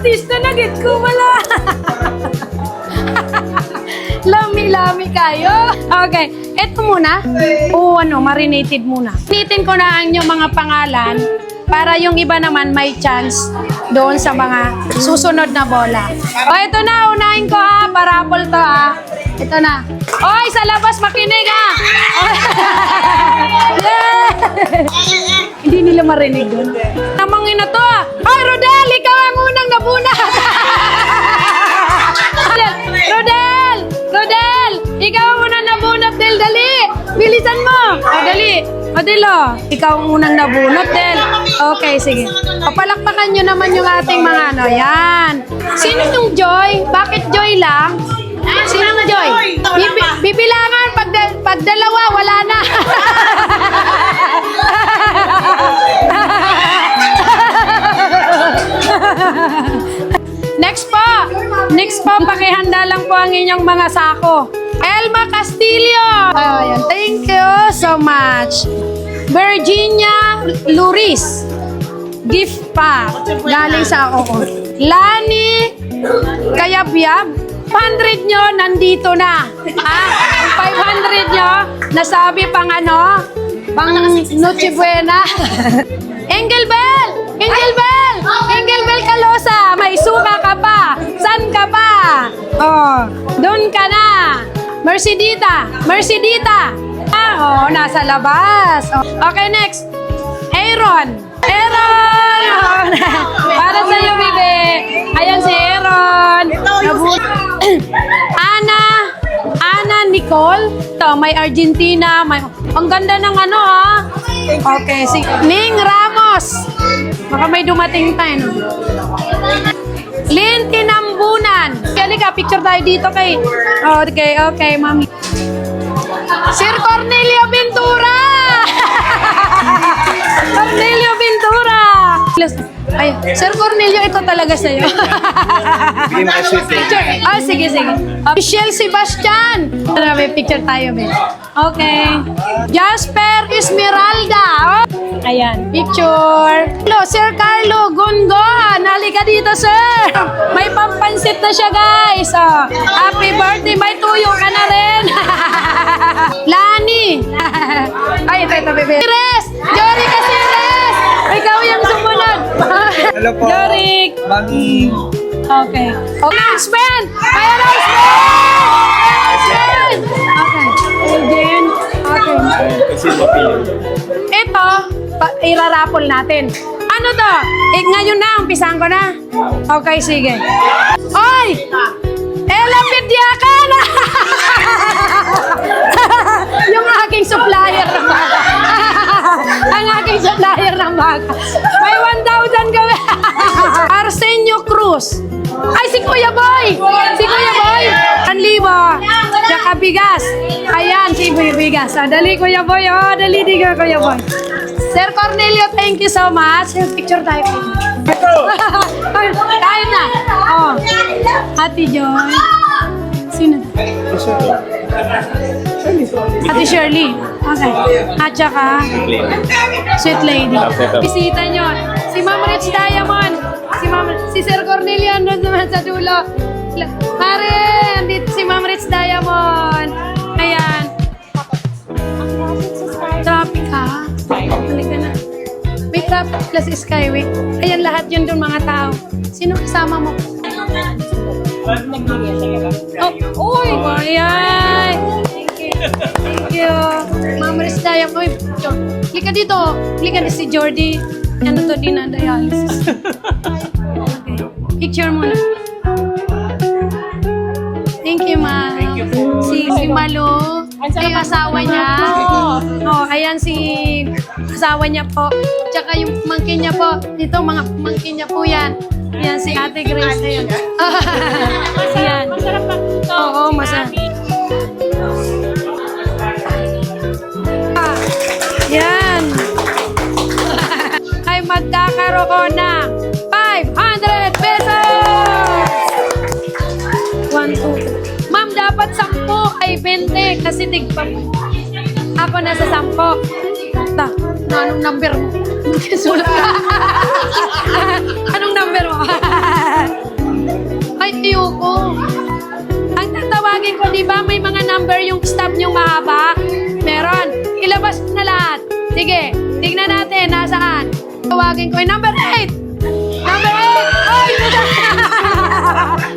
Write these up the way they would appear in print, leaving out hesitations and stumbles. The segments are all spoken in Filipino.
artista na git ko wala. Lami-lami kayo. Okay, eto muna. O marinated muna. Nitin ko na ang inyong mga pangalan para yung iba naman may chance doon sa mga susunod na bola. O, ito na. Unahin ko ha. Parapol to ha. Ito na. Oy, sa labas makinig ha. Yeah. Hindi nila marinig doon. Namangin na to ha. Oy, Rodel, ikaw ang unang nabunat. Rodel, ikaw ang unang nabunot, Del, dali. Bilisan mo. O, dali. O, Dilo, ikaw ang unang nabunot, Del. Okay, sige. O, palakpakan nyo naman yung ating mga ano. Yan. Sino yung Joy? Bakit Joy lang? Sino yung Joy? Bibilangan. Pag dalawa, wala na. Next po, pakihanda lang po ang inyong mga sako. Elma Castillo. Ayan, thank you so much. Virginia Luris. Gift pa. Galing sa ako. Lani Kayabyab. 500 nyo, nandito na. 500 nyo, nasabi pang ano, pang Noche Buena. Angel Bell Calosa, may suka ka pa. San ka pa? Oh, doon ka na. Mercedita. Oh, nasa labas. Oh. Okay, next. Aaron. Para sa'yo, Bibi. Ayan si Aaron. Ana Nicole. Ito, may Argentina. Ang ganda ng ano, ha? Okay, si Ning Ramos. Baka may dumating tayo, no? Lynn Tinambunan. Halika, picture tayo dito kay... Okay, mami. Sir Cornelio Ventura! Cornelio Ventura! Ay, Sir Cornelio, ito talaga sa'yo. Picture. Oh, sige. Michelle Sebastian. May picture tayo, be. Okay. Jasper Esmeralda. Oh. Ayan, picture. Hello, Sir Carlo Gungon. Halika dito, sir. May pampansit na siya, guys. Oh. Happy birthday. May tuyo ka na rin. Lani. Ay, ito, bebe. Sires! Jory Casires! Ikaw yung sumunod. Hello po. Jorik. Mami. Okay. Announcement! May announcement! Okay. Again. Okay. Ito, irarapol natin. Ano to? Ngayon na, umpisahan ko na. Okay, sige. Oy! Ella Pidiakan! Yung aking supplier ng baka. Ang aking supplier ng baka. May 1,000 gawin. Arsenio Cruz. Ay, si Kuya Boy! Ang libo. Tsaka bigas. Ayan, si bigas. Dali, Kuya Boy. Dali, Kuya Boy. Sir Cornelio, thank you so much. Picture tayo. Tayo na. Ate Joy. Sino? Ate Shirley. Okay. At saka, Sweet Lady. Bisita nyo. Si Ma'am Rich Diamond. Si Sir Cornelio andun naman sa dulo. Pare, andito si Ma'am Rich Diamond. Ayan. Traffic ha. Halika na. May traffic plus skyway. Ayan, lahat yun doon mga tao. Sino kasama mo? Uy! Ayan! Thank you. Ma'am Rich Diamond. Halika dito. Halika na si Jordy. Ano to, dinadialysis. Okay. Picture muna. Thank you, ma'am. Si Malo. Yung asawa niya. Ayan si asawa niya po. Tsaka yung pamangkin niya po. Dito, mga pamangkin niya po yan. Yan, si Ate Grace. Ayan. Ayan. Masarap pa ito. Oo, masarap. Yan. Ay magkakaroon ng 500 pesos! 1, 2. Ma'am, dapat 10 ay 20 kasi tigpa. Ako nasa 10. Anong number mo? Sulat ka. Anong number mo? Sige, tignan natin, nasaan? Tawagin ko, number 8! Number 8! Ay,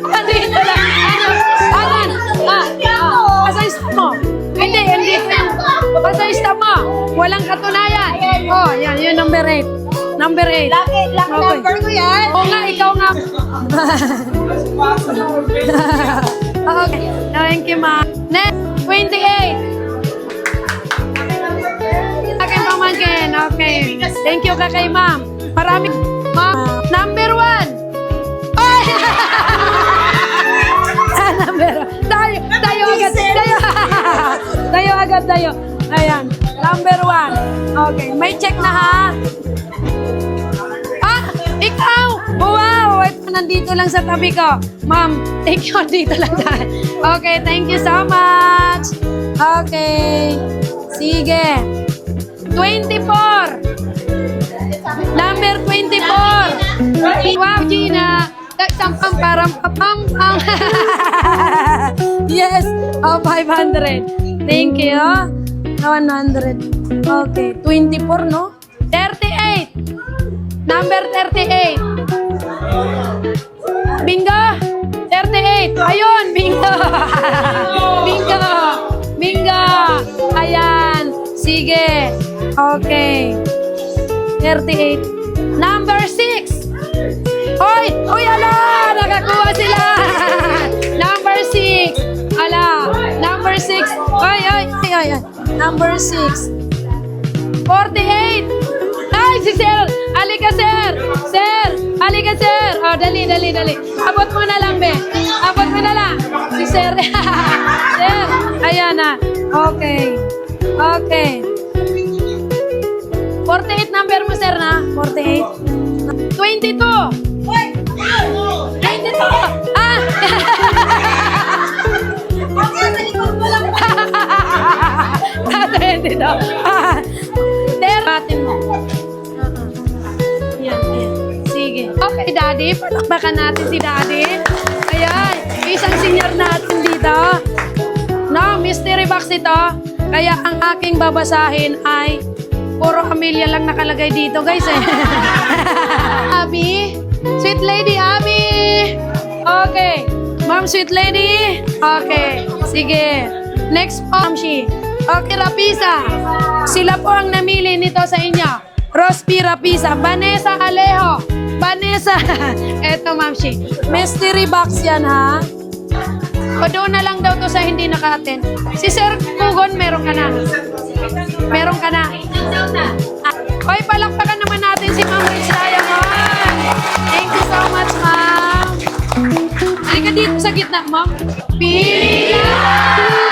nandito lang. Alan? Pasayista mo. Hindi. Pasayista mo. Walang katunayan. Oh, yan, yun number 8. Number 8. Lucky number ko yan. Oo nga, ikaw nga. Okay, thank you, ma'am. Next, 28. Aking pamangkin, okay. Thank you ka kay ma'am. Maraming, ma'am. Number 1. Ay! Number 1. Tayo agad. Tayo. Ayan, number 1. Okay, may check na ha. Ikaw! Wow! Ito, nandito lang sa tabi ko. Ma'am, thank you. Dito lang tayo. Okay, thank you so much. Okay. Sige. 24. Number 24. Wow, Gina. Sampang parang papang. Yes. Oh, 500. Thank you. 100. Okay. 24, no? 38. Number 38. Bingo! 38. Ayun, bingo! Bingo! Ayan. Sige. Okay. 38. Number 6. Oy, ala! Nakakuha sila! Number 6. Ala! Number 6. Ay. Number 6. 48. Ay, si Sir! Halika, Sir! Sir! Halika, Sir! Oh, dali. Abot mo na lang, be. Abot mo na lang. Si Sir. Sir! Ayan na. Okay. 48 number mo, Sir, na? 48. 22. 22. Ah! Teratin mo. Yan. Sige. Okay, Daddy. Palakpakan natin si Daddy. Ayan. Isang senior natin dito. No, mystery box ito. Kaya ang aking babasahin ay puro Amelia lang nakalagay dito, guys. Abby. Sweet Lady Abby. Okay. Ma'am Sweet Lady. Okay. Sige. Next po, Ma'am Shi. Okay, Rapisa. Sila po ang namili nito sa inyo. Rosby Rapisa. Vanessa Alejo. Vanessa. Eto, Ma'am Shi. Mystery box yan, ha? O doon na lang daw to sa hindi naka-attend. Si Sir Kugon, meron ka na. Meron ka na. Hoy, palakpakan naman natin si Ma'am Rich Diamond. Thank you so much, Ma'am. Halika dito sa gitna, Ma'am. Pila!